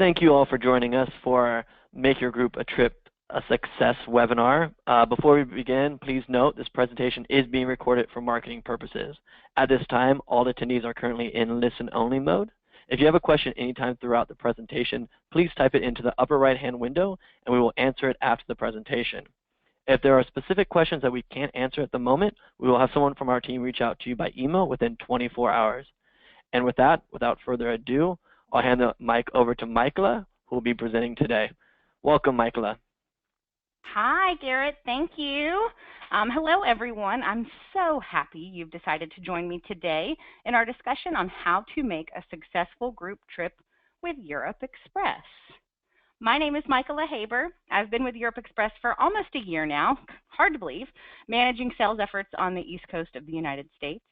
Thank you all for joining us for our Make Your Group a Trip a Success webinar. Before we begin, please note this presentation is being recorded for marketing purposes. At this time, all attendees are currently in listen-only mode. If you have a question anytime throughout the presentation, please type it into the upper right-hand window and we will answer it after the presentation. If there are specific questions that we can't answer at the moment, we will have someone from our team reach out to you by email within 24 hours. And with that, without further ado, I'll hand the mic over to Michaela, who will be presenting today. Welcome, Michaela. Hi, Garrett. Thank you. Hello, everyone. I'm so happy you've decided to join me today in our discussion on how to make a successful group trip with Europe Express. My name is Michaela Haber. I've been with Europe Express for almost a year now, hard to believe, managing sales efforts on the East Coast of the United States.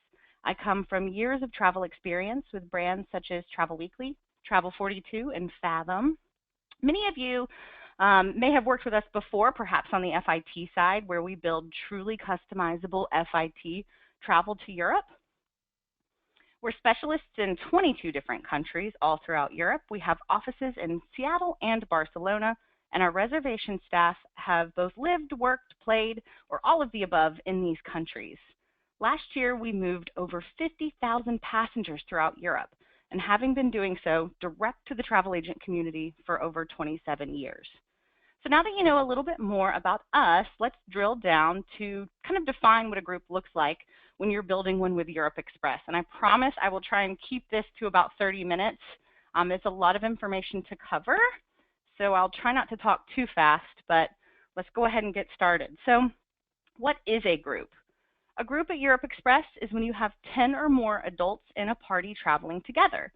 I come from years of travel experience with brands such as Travel Weekly, Travel 42, and Fathom. Many of you may have worked with us before, perhaps on the FIT side, where we build truly customizable FIT travel to Europe. We're specialists in 22 different countries all throughout Europe. We have offices in Seattle and Barcelona, and our reservation staff have both lived, worked, played, or all of the above in these countries. Last year, we moved over 50,000 passengers throughout Europe, and having been doing so direct to the travel agent community for over 27 years. So now that you know a little bit more about us, let's drill down to kind of define what a group looks like when you're building one with Europe Express. And I promise I will try and keep this to about 30 minutes. It's a lot of information to cover, so I'll try not to talk too fast, but let's go ahead and get started. So what is a group? A group at Europe Express is when you have 10 or more adults in a party traveling together.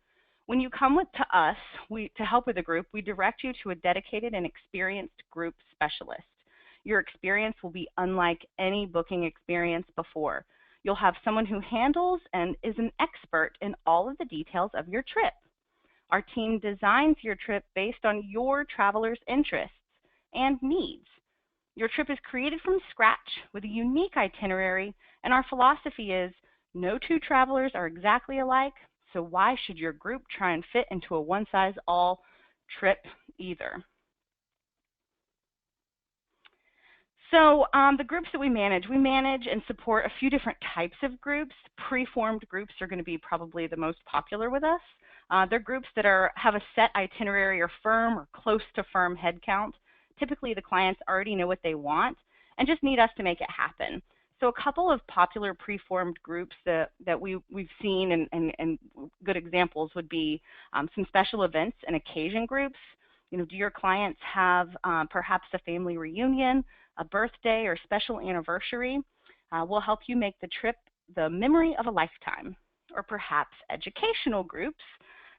When you come to us to help with a group, we direct you to a dedicated and experienced group specialist. Your experience will be unlike any booking experience before. You'll have someone who handles and is an expert in all of the details of your trip. Our team designs your trip based on your traveler's interests and needs. Your trip is created from scratch with a unique itinerary, and our philosophy is no two travelers are exactly alike, so why should your group try and fit into a one-size-all trip either? So the groups that we manage and support a few different types of groups. Pre-formed groups are going to be probably the most popular with us. They're groups that have a set itinerary or firm or close to firm headcount. Typically, the clients already know what they want and just need us to make it happen. So a couple of popular pre-formed groups that we've seen and good examples would be some special events and occasion groups. You know, do your clients have perhaps a family reunion, a birthday, or special anniversary? We'll help you make the trip the memory of a lifetime. Or perhaps educational groups.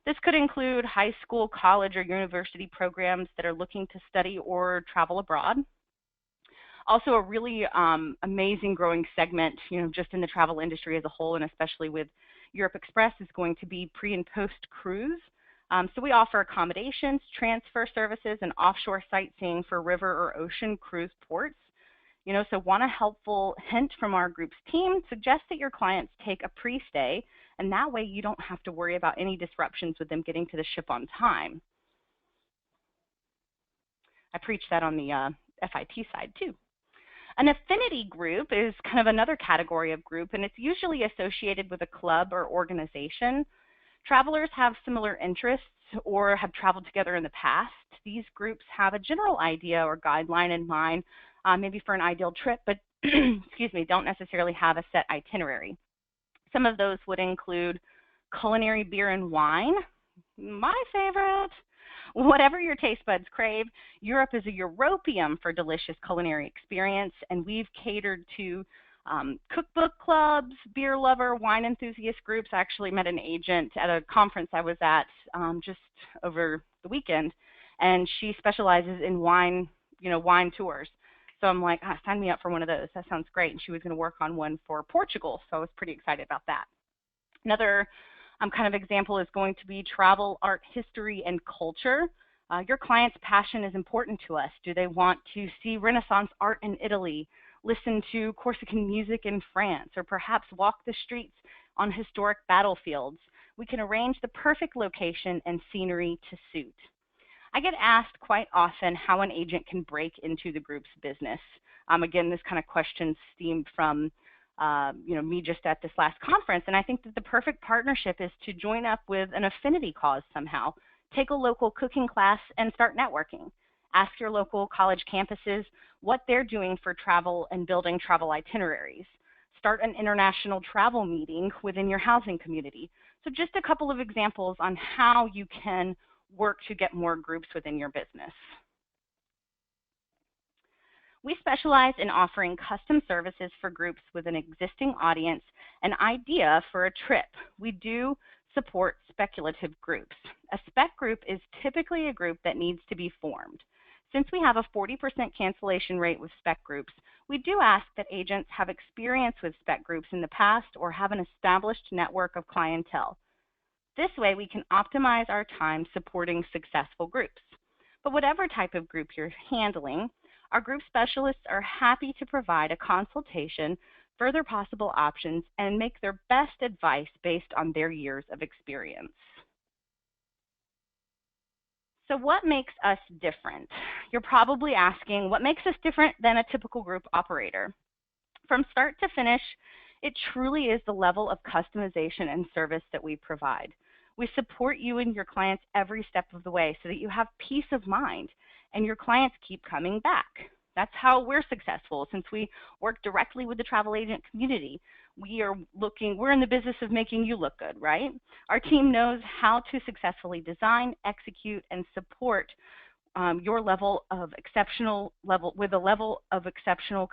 This could include high school, college, or university programs that are looking to study or travel abroad. Also, a really amazing growing segment, you know, just in the travel industry as a whole, and especially with Europe Express, is going to be pre and post cruise. So we offer accommodations, transfer services, and offshore sightseeing for river or ocean cruise ports. You know, so one helpful hint from our group's team suggests that your clients take a pre-stay, and that way you don't have to worry about any disruptions with them getting to the ship on time. I preach that on the FIT side too. An affinity group is kind of another category of group, and it's usually associated with a club or organization. Travelers have similar interests or have traveled together in the past. These groups have a general idea or guideline in mind, maybe for an ideal trip, but excuse me, don't necessarily have a set itinerary. Some of those would include culinary beer and wine, my favorite. Whatever your taste buds crave, Europe is a Europeum for delicious culinary experience, and we've catered to cookbook clubs, beer lover, wine enthusiast groups. I actually met an agent at a conference I was at just over the weekend, and she specializes in wine, wine tours. So I'm like, sign me up for one of those. That sounds great. And she was going to work on one for Portugal, so I was pretty excited about that. Another kind of example is going to be travel, art, history, and culture. Your client's passion is important to us. Do they want to see Renaissance art in Italy, listen to Corsican music in France, or perhaps walk the streets on historic battlefields? We can arrange the perfect location and scenery to suit. I get asked quite often how an agent can break into the group's business. Again, this kind of question stemmed from me just at this last conference, and I think that the perfect partnership is to join up with an affinity cause somehow. Take a local cooking class and start networking. Ask your local college campuses what they're doing for travel and building travel itineraries. Start an international travel meeting within your housing community. So just a couple of examples on how you can work to get more groups within your business. We specialize in offering custom services for groups with an existing audience, an idea for a trip. We do support speculative groups. A spec group is typically a group that needs to be formed. Since we have a 40% cancellation rate with spec groups, we do ask that agents have experience with spec groups in the past or have an established network of clientele. This way, we can optimize our time supporting successful groups. But whatever type of group you're handling, our group specialists are happy to provide a consultation, further possible options, and make their best advice based on their years of experience. So what makes us different? You're probably asking, what makes us different than a typical group operator? From start to finish, it truly is the level of customization and service that we provide. We support you and your clients every step of the way so that you have peace of mind and your clients keep coming back. That's how we're successful, since we work directly with the travel agent community. We're in the business of making you look good, right? Our team knows how to successfully design, execute, and support your level of exceptional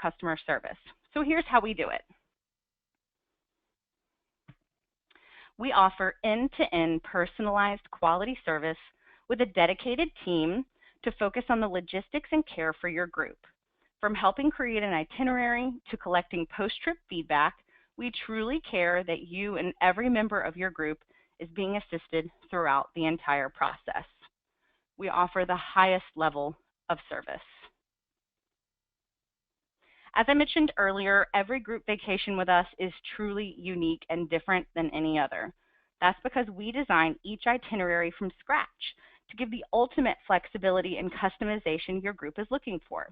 customer service. So here's how we do it. We offer end-to-end personalized quality service with a dedicated team to focus on the logistics and care for your group. From helping create an itinerary to collecting post-trip feedback, we truly care that you and every member of your group is being assisted throughout the entire process. We offer the highest level of service. As I mentioned earlier, every group vacation with us is truly unique and different than any other. That's because we design each itinerary from scratch to give the ultimate flexibility and customization your group is looking for.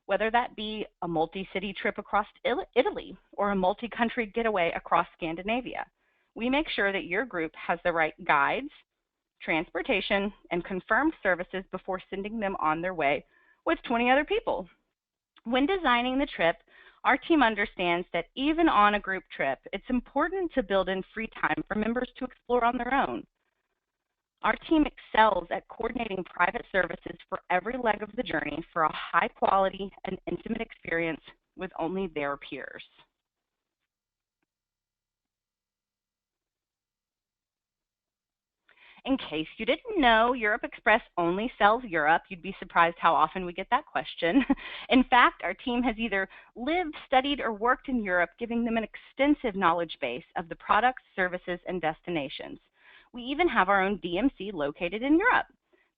Whether that be a multi-city trip across Italy or a multi-country getaway across Scandinavia, we make sure that your group has the right guides, transportation, and confirmed services before sending them on their way with 20 other people. When designing the trip, our team understands that even on a group trip, it's important to build in free time for members to explore on their own. Our team excels at coordinating private services for every leg of the journey for a high quality and intimate experience with only their peers. In case you didn't know, Europe Express only sells Europe. You'd be surprised how often we get that question. In fact, our team has either lived, studied, or worked in Europe, giving them an extensive knowledge base of the products, services, and destinations. We even have our own DMC located in Europe.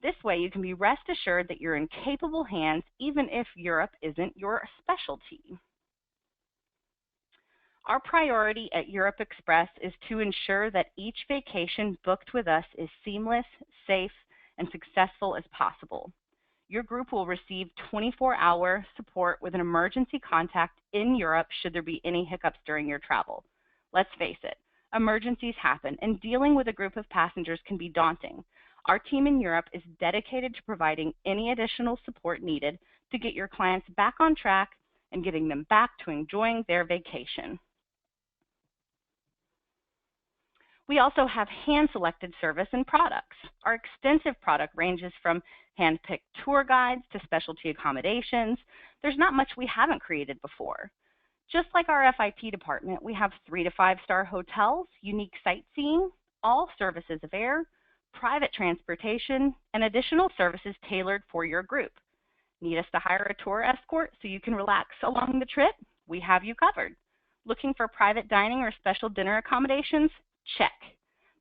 This way, you can be rest assured that you're in capable hands, even if Europe isn't your specialty. Our priority at Europe Express is to ensure that each vacation booked with us is seamless, safe, and successful as possible. Your group will receive 24-hour support with an emergency contact in Europe should there be any hiccups during your travel. Let's face it, emergencies happen, and dealing with a group of passengers can be daunting. Our team in Europe is dedicated to providing any additional support needed to get your clients back on track and getting them back to enjoying their vacation. We also have hand-selected service and products. Our extensive product ranges from hand-picked tour guides to specialty accommodations. There's not much we haven't created before. Just like our FIT department, we have 3- to 5-star hotels, unique sightseeing, all services of air, private transportation, and additional services tailored for your group. Need us to hire a tour escort so you can relax along the trip? We have you covered. Looking for private dining or special dinner accommodations? Check.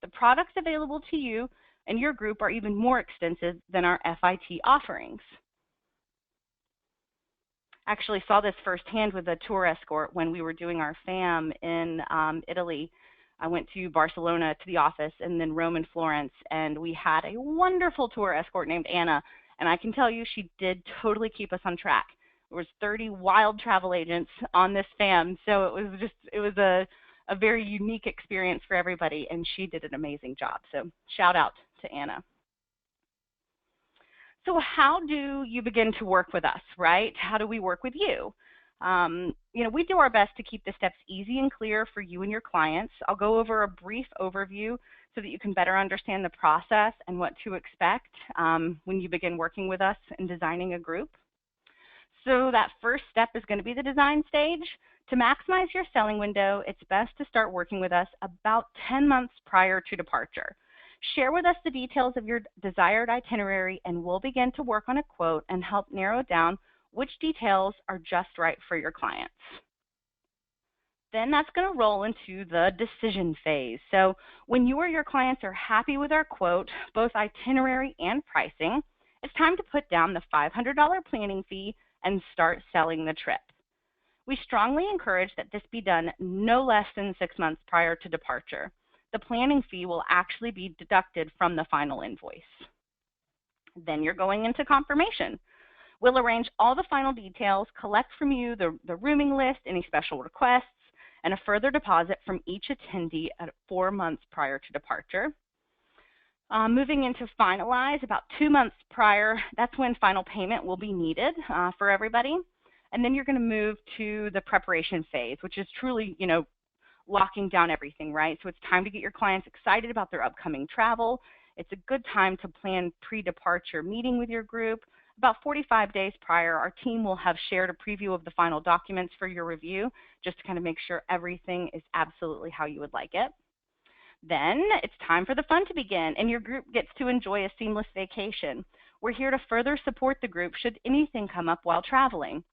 The products available to you and your group are even more extensive than our FIT offerings. Actually saw this firsthand with a tour escort when we were doing our FAM in Italy. I went to Barcelona to the office and then Rome and Florence, and we had a wonderful tour escort named Anna. And I can tell you she did totally keep us on track. There was 30 wild travel agents on this fam, so it was a very unique experience for everybody, and she did an amazing job. So shout out to Anna. So how do you begin to work with us, right? How do we work with you? We do our best to keep the steps easy and clear for you and your clients. I'll go over a brief overview so that you can better understand the process and what to expect when you begin working with us in designing a group. So that first step is going to be the design stage. To maximize your selling window, it's best to start working with us about 10 months prior to departure. Share with us the details of your desired itinerary, and we'll begin to work on a quote and help narrow down which details are just right for your clients. Then that's going to roll into the decision phase. So when you or your clients are happy with our quote, both itinerary and pricing, it's time to put down the $500 planning fee and start selling the trip. We strongly encourage that this be done no less than 6 months prior to departure. The planning fee will actually be deducted from the final invoice. Then you're going into confirmation. We'll arrange all the final details, collect from you the rooming list, any special requests, and a further deposit from each attendee at 4 months prior to departure. Moving into finalize, about 2 months prior, that's when final payment will be needed for everybody. And then you're going to move to the preparation phase, which is truly, locking down everything, right? So it's time to get your clients excited about their upcoming travel. It's a good time to plan pre-departure meeting with your group. About 45 days prior, our team will have shared a preview of the final documents for your review, just to kind of make sure everything is absolutely how you would like it. Then it's time for the fun to begin, and your group gets to enjoy a seamless vacation. We're here to further support the group should anything come up while traveling.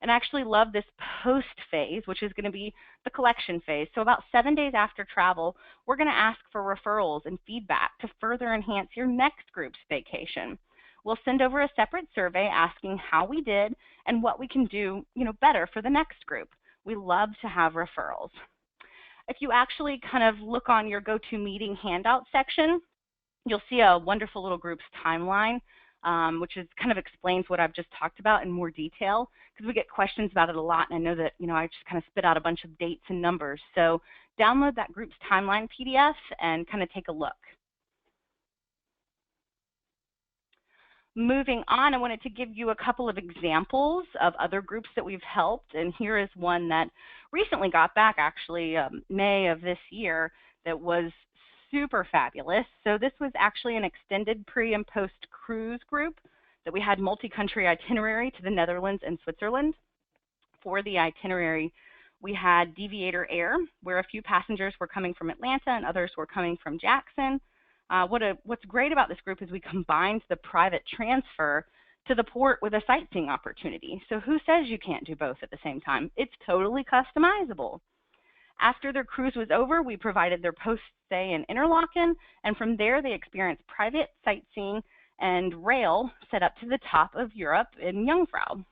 And I actually love this post phase, which is going to be the collection phase. So about 7 days after travel, we're going to ask for referrals and feedback to further enhance your next group's vacation. We'll send over a separate survey asking how we did and what we can do, better for the next group. We love to have referrals. If you actually kind of look on your GoToMeeting handout section, you'll see a wonderful little group's timeline, which kind of explains what I've just talked about in more detail, because we get questions about it a lot, and I know that I just kind of spit out a bunch of dates and numbers. So download that group's timeline PDF and kind of take a look. Moving on, I wanted to give you a couple of examples of other groups that we've helped, and here is one that recently got back, actually, May of this year, that was super fabulous. So this was actually an extended pre and post cruise group that we had multi-country itinerary to the Netherlands and Switzerland. For the itinerary, we had Deviator Air, where a few passengers were coming from Atlanta and others were coming from Jackson. What's great about this group is we combined the private transfer to the port with a sightseeing opportunity. So who says you can't do both at the same time? It's totally customizable. After their cruise was over, we provided their post-stay in Interlaken, and from there they experienced private sightseeing and rail set up to the top of Europe in Jungfrau.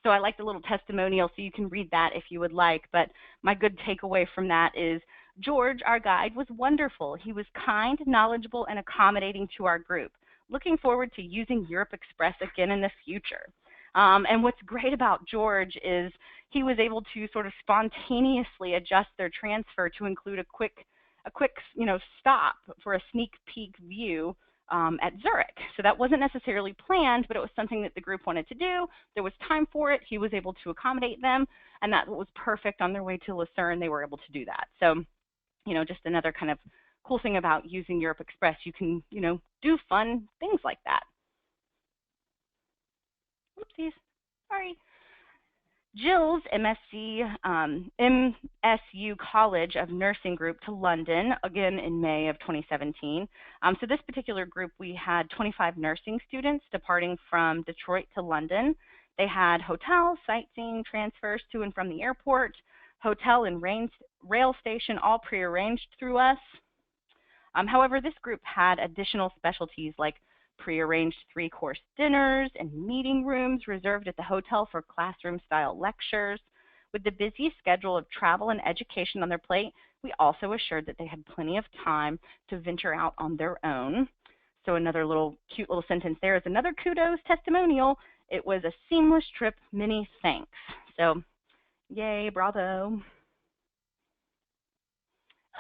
So I like the little testimonial, so you can read that if you would like, but my good takeaway from that is George, our guide, was wonderful. He was kind, knowledgeable, and accommodating to our group. Looking forward to using Europe Express again in the future. And what's great about George is he was able to sort of spontaneously adjust their transfer to include a quick stop for a sneak peek view at Zurich. So that wasn't necessarily planned, but it was something that the group wanted to do. There was time for it. He was able to accommodate them, and that was perfect. On their way to Lucerne, they were able to do that. So, just another kind of cool thing about using Europe Express. You can, do fun things like that. Oopsies, sorry. Jill's MSU College of Nursing group to London, again in May of 2017. So this particular group, we had 25 nursing students departing from Detroit to London. They had hotels, sightseeing, transfers to and from the airport, hotel and rail station, all prearranged through us. However, this group had additional specialties like prearranged 3-course dinners and meeting rooms reserved at the hotel for classroom-style lectures. With the busy schedule of travel and education on their plate, we also assured that they had plenty of time to venture out on their own. So another little cute little sentence there is another kudos testimonial. It was a seamless trip, many thanks. So yay, bravo.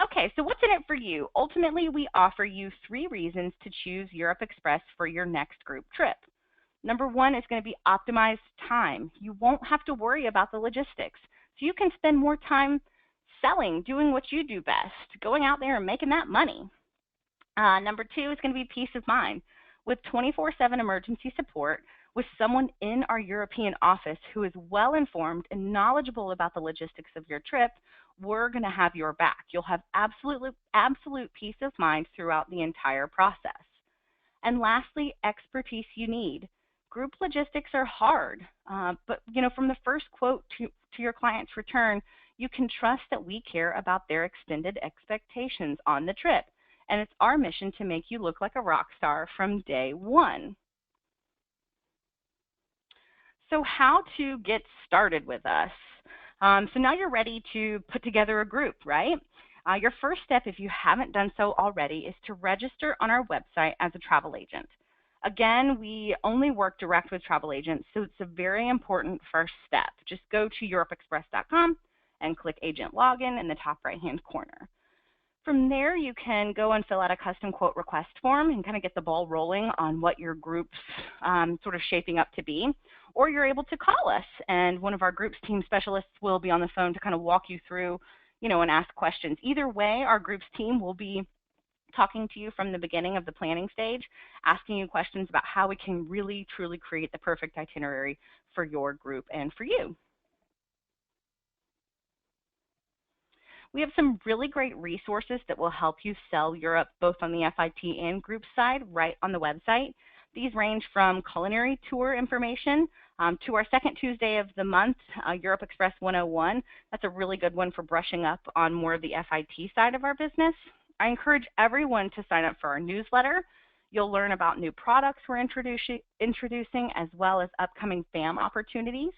Okay, so what's in it for you? Ultimately, we offer you 3 reasons to choose Europe Express for your next group trip. Number 1 is going to be optimized time. You won't have to worry about the logistics. So you can spend more time selling, doing what you do best, going out there and making that money. Number 2 is going to be peace of mind. With 24/7 emergency support, with someone in our European office who is well informed and knowledgeable about the logistics of your trip, we're going to have your back. You'll have absolute peace of mind throughout the entire process. And lastly, expertise you need. Group logistics are hard, but from the first quote to your client's return, you can trust that we care about their extended expectations on the trip. And it's our mission to make you look like a rock star from day one. So how to get started with us? So now you're ready to put together a group, right? Your first step, if you haven't done so already, is to register on our website as a travel agent. Again, we only work direct with travel agents, so it's a very important first step. Just go to europeexpress.com and click Agent Login in the top right-hand corner. From there, you can go and fill out a custom quote request form and kind of get the ball rolling on what your group's sort of shaping up to be. Or you're able to call us, and one of our group's team specialists will be on the phone to kind of walk you through, and ask questions. Either way, our group's team will be talking to you from the beginning of the planning stage, asking you questions about how we can really, truly create the perfect itinerary for your group and for you. We have some really great resources that will help you sell Europe both on the FIT and group side right on the website. These range from culinary tour information to our second Tuesday of the month, Europe Express 101. That's a really good one for brushing up on more of the FIT side of our business. I encourage everyone to sign up for our newsletter. You'll learn about new products we're introducing as well as upcoming FAM opportunities.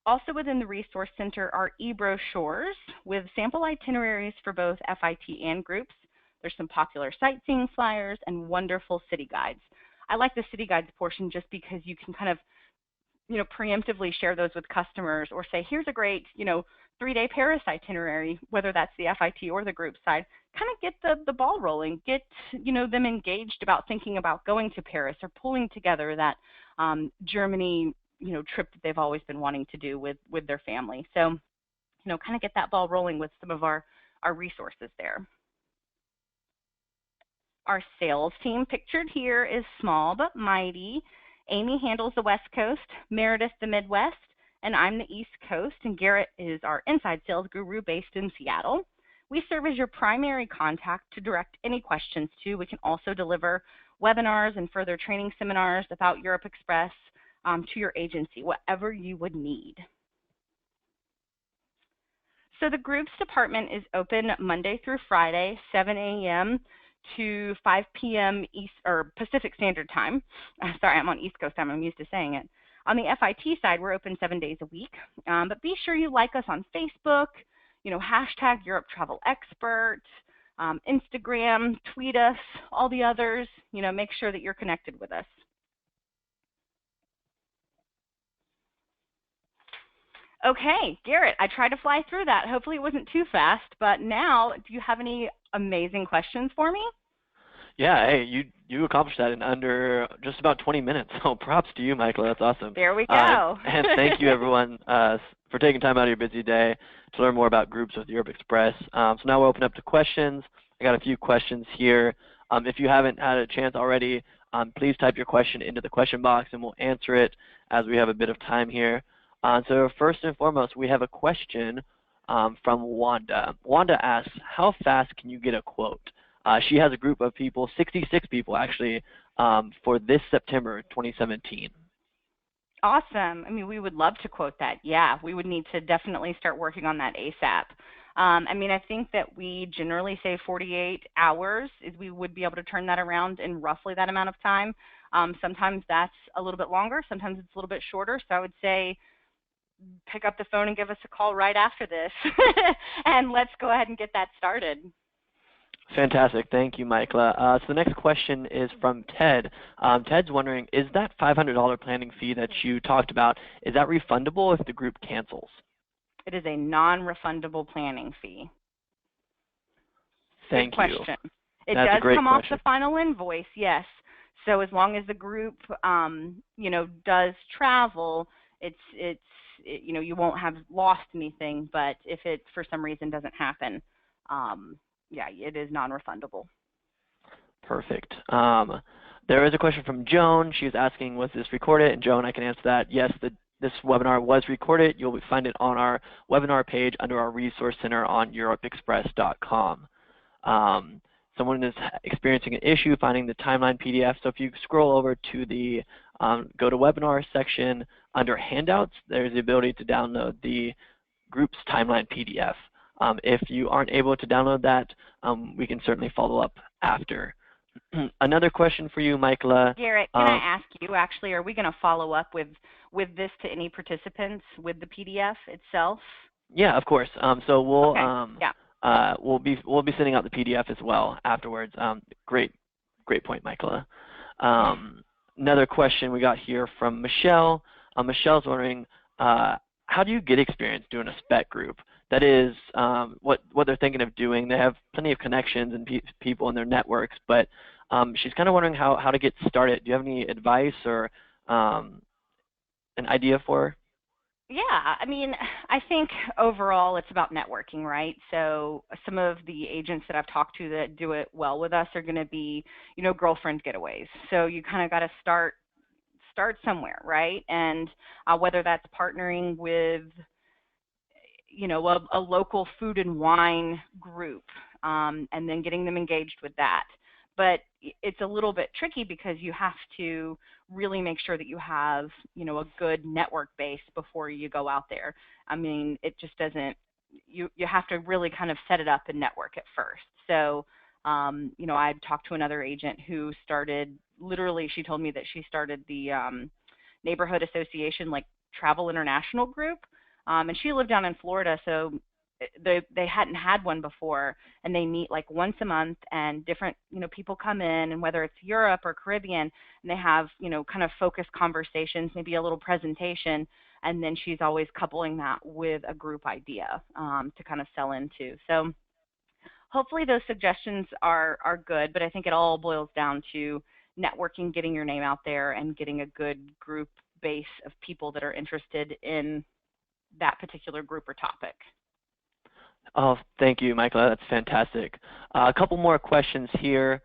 Also within the Resource Center are e-brochures with sample itineraries for both FIT and groups. There's some popular sightseeing flyers and wonderful city guides. I like the city guides portion just because you can kind of, preemptively share those with customers or say, here's a great, 3-day Paris itinerary, whether that's the FIT or the group side. Kind of get the ball rolling, get, them engaged about thinking about going to Paris or pulling together that Germany trip that they've always been wanting to do with their family. So, kind of get that ball rolling with some of our resources there. Our sales team pictured here is small but mighty. Amy handles the West Coast, Meredith the Midwest, and I'm the East Coast, and Garrett is our inside sales guru based in Seattle. We serve as your primary contact to direct any questions to. We can also deliver webinars and further training seminars about Europe Express to your agency, whatever you would need. So the groups department is open Monday through Friday, 7 a.m. to 5 p.m. Pacific Standard Time. Sorry, I'm on East Coast time. I'm used to saying it. On the FIT side, we're open 7 days a week. But be sure you like us on Facebook, hashtag Europe Travel Expert, Instagram, tweet us, all the others. Make sure that you're connected with us. Okay, Garrett, I tried to fly through that. Hopefully it wasn't too fast, but now, do you have any amazing questions for me? Yeah, hey, you accomplished that in under just about 20 minutes. So props to you, Michaela. That's awesome. There we go. And thank you, everyone, for taking time out of your busy day to learn more about groups with Europe Express. So now we'll open up to questions. I got a few questions here. If you haven't had a chance already, please type your question into the question box, and we'll answer it as we have a bit of time here. So first and foremost, we have a question from Wanda. Wanda asks, how fast can you get a quote? She has a group of people, 66 people actually, for this September 2017. Awesome. I mean, we would love to quote that. Yeah, we would need to definitely start working on that ASAP. I think that we generally say 48 hours is we would be able to turn that around in roughly that amount of time. Sometimes that's a little bit longer. Sometimes it's a little bit shorter. So I would say pick up the phone and give us a call right after this. And let's go ahead and get that started. Fantastic. Thank you, Michaela. So the next question is from Ted. Ted's wondering, is that $500 planning fee that you talked about, is that refundable if the group cancels? It is a non-refundable planning fee. Thank Good question. you. It That's does a great come question. off the final invoice, yes. So as long as the group, does travel, you won't have lost anything. But if it for some reason doesn't happen, yeah, it is non-refundable. Perfect. There is a question from Joan. She was asking, was this recorded? And Joan, I can answer that. Yes, this webinar was recorded. You'll find it on our webinar page under our resource center on europeexpress.com. Someone is experiencing an issue finding the timeline PDF. So if you scroll over to the go to webinar section under handouts, there's the ability to download the group's timeline PDF. If you aren't able to download that, we can certainly follow up after. Another question for you, Michaela. Garrett, can I ask you, actually, are we going to follow up with this to any participants with the PDF itself? Yeah, of course. So we'll okay. we'll be sending out the PDF as well afterwards. Great point, Michaela. Another question we got here from Michelle. Michelle's wondering, how do you get experience doing a spec group? That is what they're thinking of doing. They have plenty of connections and people in their networks, but she's kind of wondering how to get started. Do you have any advice or an idea for her? Yeah, I mean, I think overall it's about networking, right? So some of the agents that I've talked to that do it well with us are going to be, girlfriend getaways. So you kind of got to start somewhere, right? And whether that's partnering with a local food and wine group, and then getting them engaged with that. But it's a little bit tricky because you have to really make sure that you have, a good network base before you go out there. I mean, it just doesn't, you have to really kind of set it up and network at first. So, I talked to another agent who started, literally, she told me that she started the neighborhood association, like Travel International group. And she lived down in Florida, so they hadn't had one before, and they meet like once a month, and different people come in, and whether it's Europe or Caribbean, and they have kind of focused conversations, maybe a little presentation, and then she's always coupling that with a group idea to kind of sell into. So hopefully those suggestions are good, but I think it all boils down to networking, getting your name out there, and getting a good group base of people that are interested in that particular group or topic. Oh, thank you, Michaela. That's fantastic. A couple more questions here.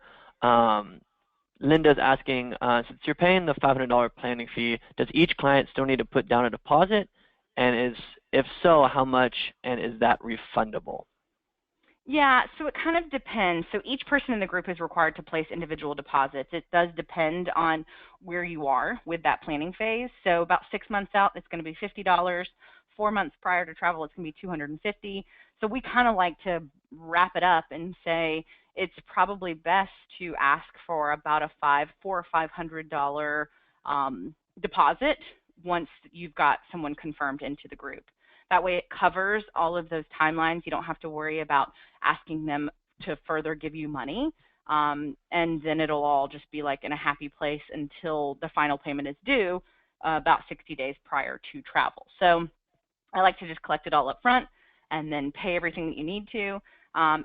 Linda's asking, since you're paying the $500 planning fee, does each client still need to put down a deposit? And if so, how much, and is that refundable? Yeah, so it kind of depends. So each person in the group is required to place individual deposits. It does depend on where you are with that planning phase. So about 6 months out, it's going to be $50. 4 months prior to travel, it's going to be $250. So we kind of like to wrap it up and say it's probably best to ask for about a $400 or $500 deposit once you've got someone confirmed into the group. That way it covers all of those timelines. You don't have to worry about asking them to further give you money. And then it'll all just be like in a happy place until the final payment is due about 60 days prior to travel. So I like to just collect it all up front and then pay everything that you need to.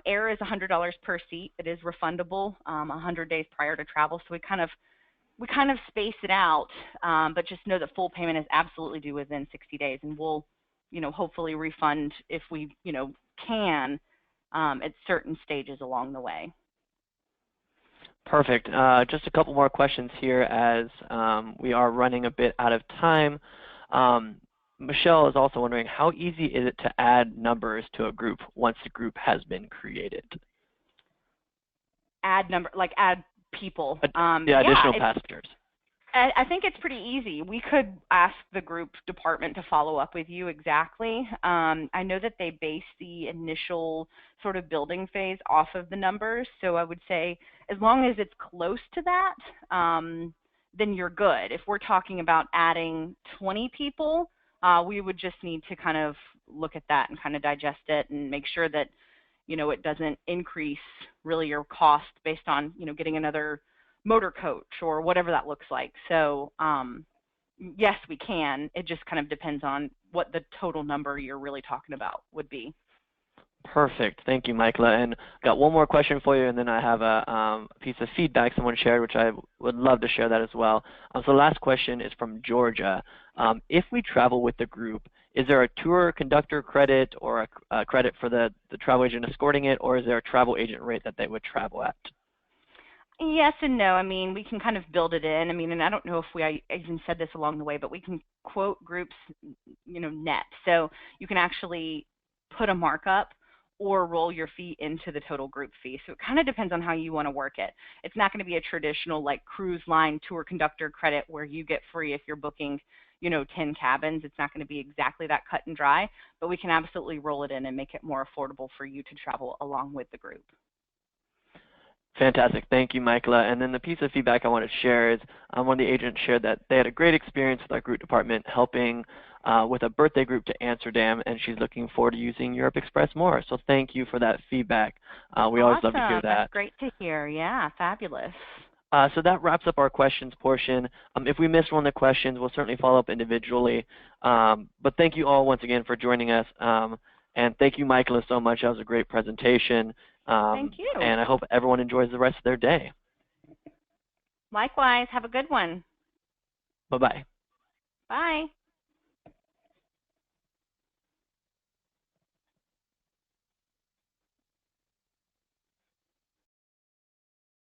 Air is $100 per seat. It is refundable 100 days prior to travel. So we kind of space it out, but just know that full payment is absolutely due within 60 days, and we'll hopefully refund if we can at certain stages along the way. Perfect. Just a couple more questions here as we are running a bit out of time. Michelle is also wondering, how easy is it to add numbers to a group once the group has been created? Add people. Additional passengers. I think it's pretty easy. We could ask the group department to follow up with you exactly. I know that they base the initial sort of building phase off of the numbers, so I would say as long as it's close to that, then you're good. If we're talking about adding 20 people, We would just need to kind of look at that and kind of digest it and make sure that, it doesn't increase really your cost based on, getting another motor coach or whatever that looks like. So, yes, we can. It just kind of depends on what the total number you're really talking about would be. Perfect. Thank you, Michaela. And got one more question for you, and then I have a piece of feedback someone shared, which I would love to share that as well. So the last question is from Georgia. If we travel with the group, is there a tour conductor credit or a credit for the travel agent escorting it, or is there a travel agent rate that they would travel at? Yes and no. I mean, we can kind of build it in. I mean, and I don't know if I even said this along the way, but we can quote groups, net. So you can actually put a markup or roll your fee into the total group fee. So it kind of depends on how you want to work it. It's not going to be a traditional like cruise line tour conductor credit where you get free if you're booking, 10 cabins. It's not going to be exactly that cut and dry, but we can absolutely roll it in and make it more affordable for you to travel along with the group. Fantastic. Thank you, Michaela. And then the piece of feedback I want to share is one of the agents shared that they had a great experience with our group department helping with a birthday group to Amsterdam, and she's looking forward to using Europe Express more. So thank you for that feedback. We always love to hear that. That's great to hear. Yeah, fabulous. So that wraps up our questions portion. If we missed one of the questions, we'll certainly follow up individually. But thank you all once again for joining us. And thank you, Michaela, so much. That was a great presentation. Thank you. And I hope everyone enjoys the rest of their day. Likewise. Have a good one. Bye-bye. Bye.